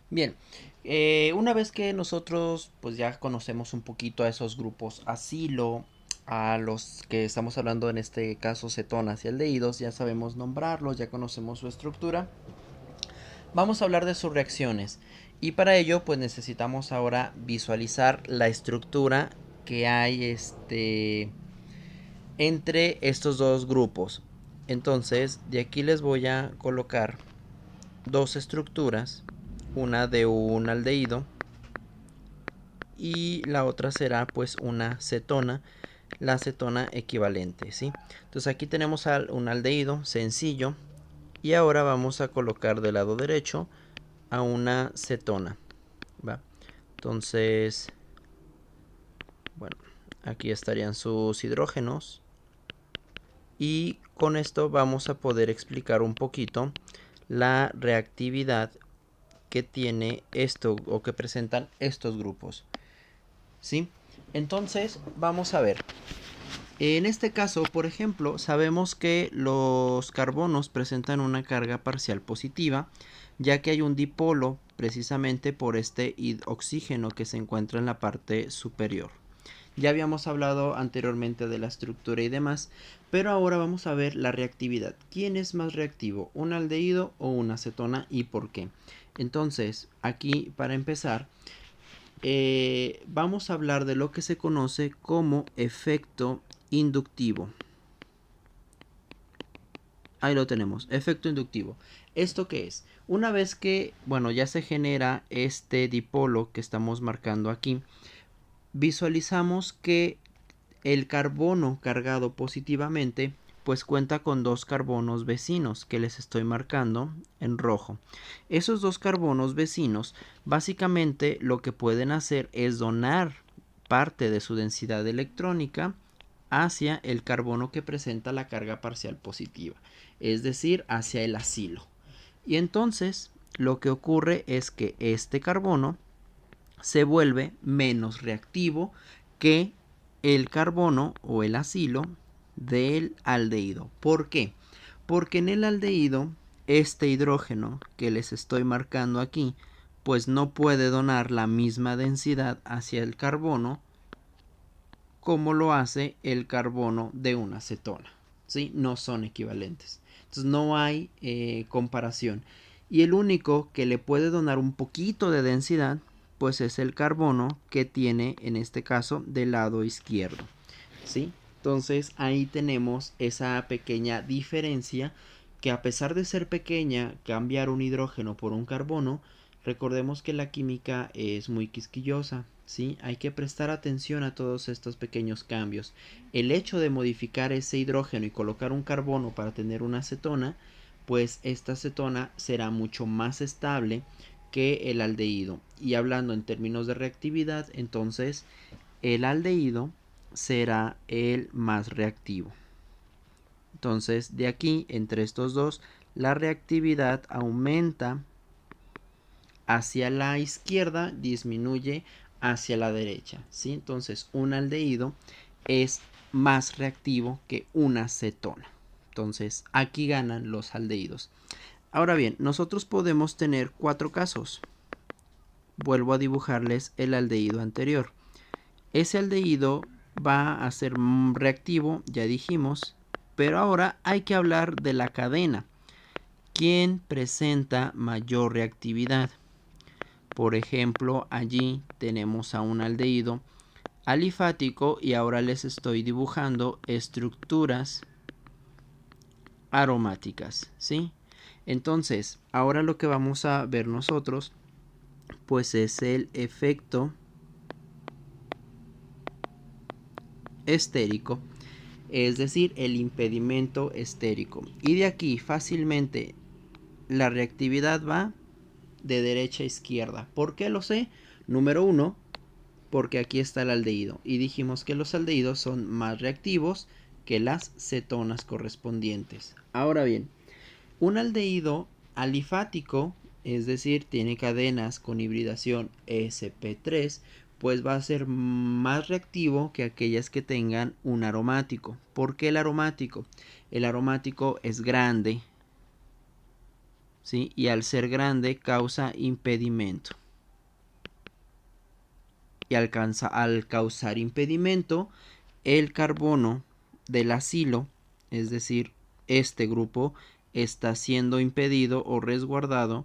Bien, una vez que nosotros pues ya conocemos un poquito a esos grupos asilo, a los que estamos hablando en este caso cetonas y aldehídos, ya sabemos nombrarlos, ya conocemos su estructura, vamos a hablar de sus reacciones. Y para ello pues necesitamos ahora visualizar la estructura que hay entre estos dos grupos. Entonces de aquí les voy a colocar dos estructuras, una de un aldehído y la otra será pues una cetona, la cetona equivalente, ¿sí? Entonces aquí tenemos un aldehído sencillo y ahora vamos a colocar del lado derecho a una cetona, ¿va? Entonces, bueno, aquí estarían sus hidrógenos y con esto vamos a poder explicar un poquito la reactividad que tiene esto o que presentan estos grupos, ¿sí? Entonces, vamos a ver. En este caso, por ejemplo, sabemos que los carbonos presentan una carga parcial positiva, ya que hay un dipolo precisamente por este oxígeno que se encuentra en la parte superior. Ya habíamos hablado anteriormente de la estructura y demás, pero ahora vamos a ver la reactividad. ¿Quién es más reactivo, un aldehído o una cetona y por qué? Entonces, aquí para empezar, vamos a hablar de lo que se conoce como efecto inductivo. Ahí lo tenemos, efecto inductivo. ¿Esto qué es? Una vez que, bueno, ya se genera este dipolo que estamos marcando aquí, visualizamos que el carbono cargado positivamente pues cuenta con dos carbonos vecinos que les estoy marcando en rojo. Esos dos carbonos vecinos básicamente lo que pueden hacer es donar parte de su densidad electrónica hacia el carbono que presenta la carga parcial positiva, es decir, hacia el acilo. Y entonces lo que ocurre es que este carbono se vuelve menos reactivo que el carbono o el acilo del aldehído. ¿Por qué? Porque en el aldehído este hidrógeno que les estoy marcando aquí pues no puede donar la misma densidad hacia el carbono como lo hace el carbono de una cetona, ¿sí? No son equivalentes. Entonces no hay comparación. Y el único que le puede donar un poquito de densidad, pues es el carbono que tiene en este caso del lado izquierdo, ¿sí? Entonces ahí tenemos esa pequeña diferencia que a pesar de ser pequeña, cambiar un hidrógeno por un carbono, recordemos que la química es muy quisquillosa, ¿sí? Hay que prestar atención a todos estos pequeños cambios. El hecho de modificar ese hidrógeno y colocar un carbono para tener una acetona, pues esta acetona será mucho más estable que el aldehído. Y hablando en términos de reactividad, entonces el aldehído será el más reactivo. Entonces, de aquí, entre estos dos, la reactividad aumenta hacia la izquierda, disminuye hacia la derecha, ¿sí? Entonces, un aldehído es más reactivo que una cetona. Entonces, aquí ganan los aldehídos. Ahora bien, nosotros podemos tener cuatro casos. Vuelvo a dibujarles el aldehído anterior. Ese aldehído va a ser reactivo, ya dijimos, pero ahora hay que hablar de la cadena. ¿Quién presenta mayor reactividad? Por ejemplo, allí tenemos a un aldehído alifático y ahora les estoy dibujando estructuras aromáticas, ¿sí? Entonces, ahora lo que vamos a ver nosotros, pues es el efecto estérico, es decir, el impedimento estérico. Y de aquí fácilmente la reactividad va de derecha a izquierda. ¿Por qué lo sé? Número uno, porque aquí está el aldehído. Y dijimos que los aldehídos son más reactivos que las cetonas correspondientes. Ahora bien, un aldehído alifático, es decir, tiene cadenas con hibridación sp3, pues va a ser más reactivo que aquellas que tengan un aromático. ¿Por qué el aromático? El aromático es grande, ¿sí? Y al ser grande causa impedimento. Y al causar impedimento, el carbono del acilo, es decir, este grupo, está siendo impedido o resguardado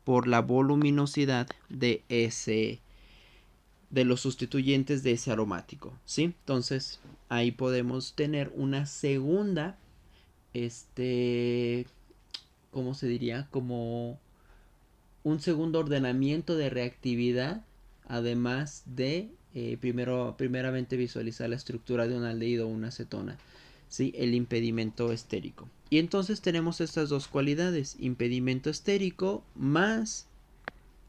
por la voluminosidad de los sustituyentes de ese aromático, ¿sí? Entonces, ahí podemos tener una segunda, ¿cómo se diría? Como un segundo ordenamiento de reactividad, además de primeramente visualizar la estructura de un aldehído o una acetona, ¿sí? El impedimento estérico. Y entonces tenemos estas dos cualidades, impedimento estérico más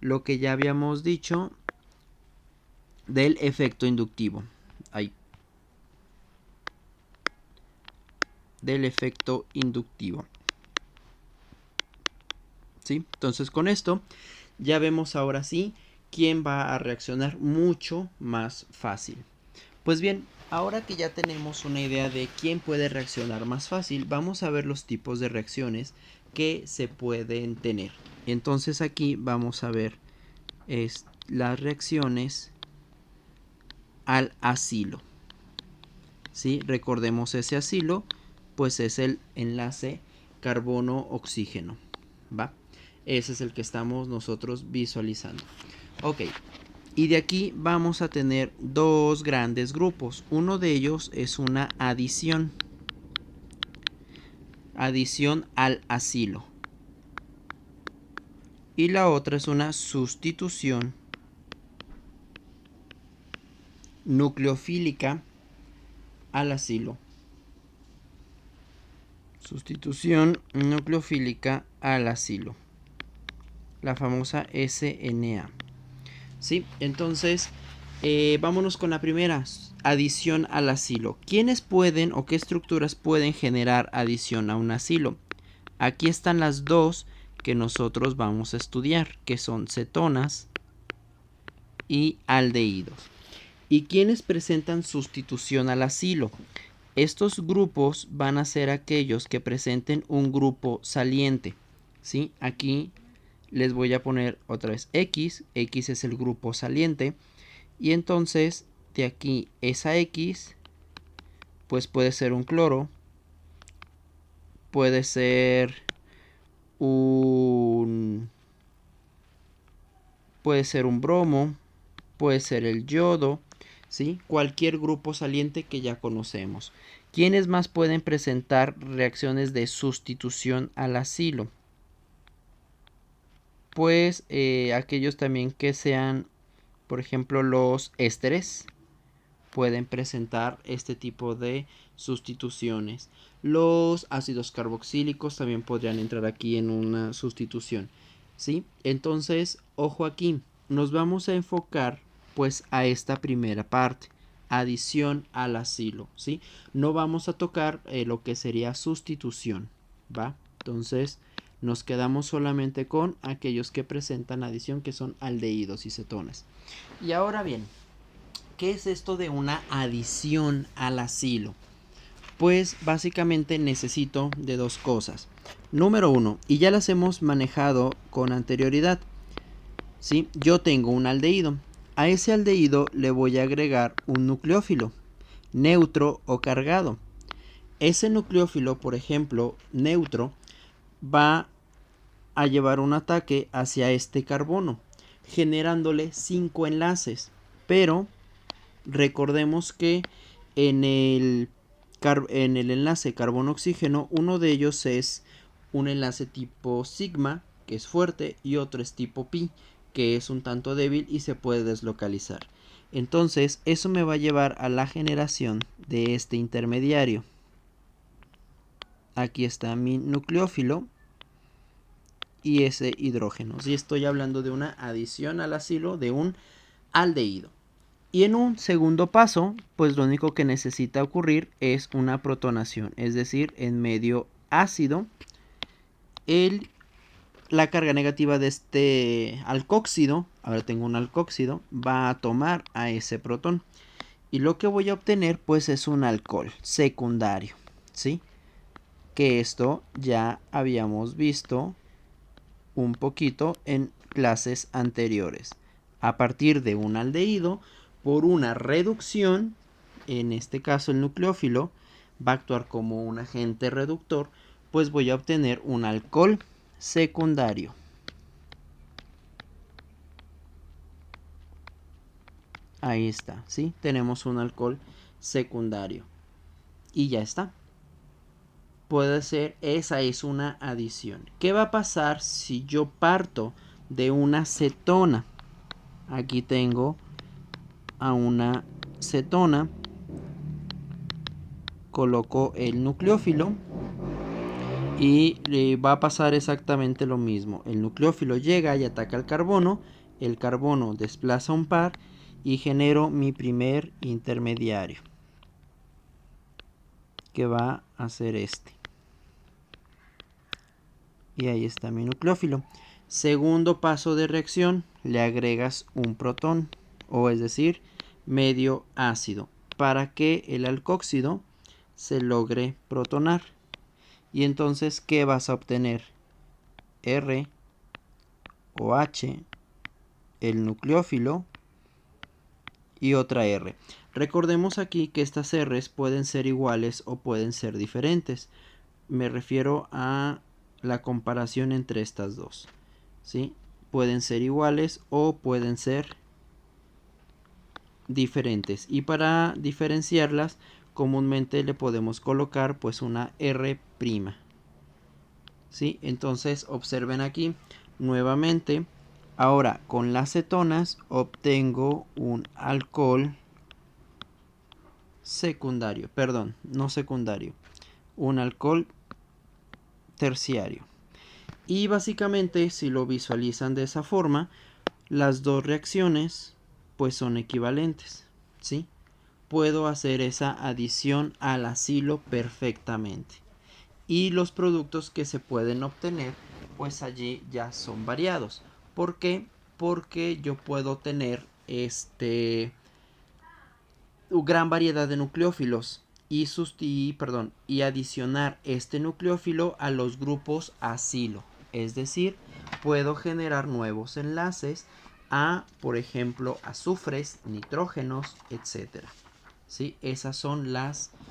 lo que ya habíamos dicho del efecto inductivo. Ahí. Del efecto inductivo. ¿Sí? Entonces con esto ya vemos ahora sí quién va a reaccionar mucho más fácil. Pues bien, ahora que ya tenemos una idea de quién puede reaccionar más fácil, vamos a ver los tipos de reacciones que se pueden tener. Entonces aquí vamos a ver las reacciones al acilo. ¿Sí? Recordemos ese acilo, pues es el enlace carbono-oxígeno. ¿Va? Ese es el que estamos nosotros visualizando. Ok, y de aquí vamos a tener dos grandes grupos. Uno de ellos es una adición. Adición al acilo. Y la otra es una sustitución nucleofílica al acilo. Sustitución nucleofílica al acilo. La famosa SNA. ¿Sí? Entonces, vámonos con la primera, adición al acilo. ¿Quiénes pueden o qué estructuras pueden generar adición a un acilo? Aquí están las dos que nosotros vamos a estudiar, que son cetonas y aldehídos. ¿Y quiénes presentan sustitución al acilo? Estos grupos van a ser aquellos que presenten un grupo saliente. ¿Sí? Aquí les voy a poner otra vez X. X es el grupo saliente. Y entonces de aquí esa X pues puede ser un cloro, puede ser un bromo, puede ser el yodo, ¿sí? Cualquier grupo saliente que ya conocemos. ¿Quiénes más pueden presentar reacciones de sustitución al acilo? Pues aquellos también que sean, por ejemplo, los ésteres pueden presentar este tipo de sustituciones. Los ácidos carboxílicos también podrían entrar aquí en una sustitución, ¿sí? Entonces, ojo aquí, nos vamos a enfocar pues a esta primera parte, adición al acilo, ¿sí? No vamos a tocar lo que sería sustitución, ¿va? Entonces, nos quedamos solamente con aquellos que presentan adición, que son aldehídos y cetonas. Y ahora bien, ¿qué es esto de una adición al acilo? Pues básicamente necesito de dos cosas. Número uno, y ya las hemos manejado con anterioridad, ¿sí? Yo tengo un aldehído. A ese aldehído le voy a agregar un nucleófilo, neutro o cargado. Ese nucleófilo, por ejemplo, neutro, va a llevar un ataque hacia este carbono, generándole 5 enlaces. Pero recordemos que en el enlace carbono-oxígeno, uno de ellos es un enlace tipo sigma, que es fuerte, y otro es tipo pi, que es un tanto débil y se puede deslocalizar. Entonces, eso me va a llevar a la generación de este intermediario. Aquí está mi nucleófilo y ese hidrógeno. Si estoy hablando de una adición al acilo de un aldehído. Y en un segundo paso, pues lo único que necesita ocurrir es una protonación, es decir, en medio ácido, la carga negativa de este alcóxido, ahora tengo un alcóxido, va a tomar a ese protón. Y lo que voy a obtener pues es un alcohol secundario, ¿sí? Que esto ya habíamos visto un poquito en clases anteriores. A partir de un aldehído, por una reducción, en este caso el nucleófilo va a actuar como un agente reductor, pues voy a obtener un alcohol secundario. Ahí está, ¿sí? Tenemos un alcohol secundario. Y ya está. Puede ser, esa es una adición. ¿Qué va a pasar si yo parto de una cetona? Aquí tengo a una cetona. Coloco el nucleófilo y va a pasar exactamente lo mismo. El nucleófilo llega y ataca al carbono. El carbono desplaza un par y genero mi primer intermediario, que va a ser este. Y ahí está mi nucleófilo. Segundo paso de reacción, le agregas un protón, o es decir, medio ácido, para que el alcóxido se logre protonar. Y entonces, ¿qué vas a obtener? R o H, el nucleófilo y otra R. Recordemos aquí que estas R's pueden ser iguales o pueden ser diferentes. Me refiero a la comparación entre estas dos, ¿sí? Pueden ser iguales o pueden ser diferentes. Y para diferenciarlas, comúnmente le podemos colocar pues una R'. ¿Sí? Entonces observen aquí nuevamente. Ahora con las cetonas obtengo un alcohol secundario, perdón, no secundario, un alcohol terciario. Y básicamente, si lo visualizan de esa forma, las dos reacciones pues son equivalentes, ¿sí? Puedo hacer esa adición al acilo perfectamente. Y los productos que se pueden obtener pues allí ya son variados. ¿Por qué? Porque yo puedo tener gran variedad de nucleófilos y adicionar este nucleófilo a los grupos acilo. Es decir, puedo generar nuevos enlaces a, por ejemplo, azufres, nitrógenos, etcétera. ¿Sí? Esas son las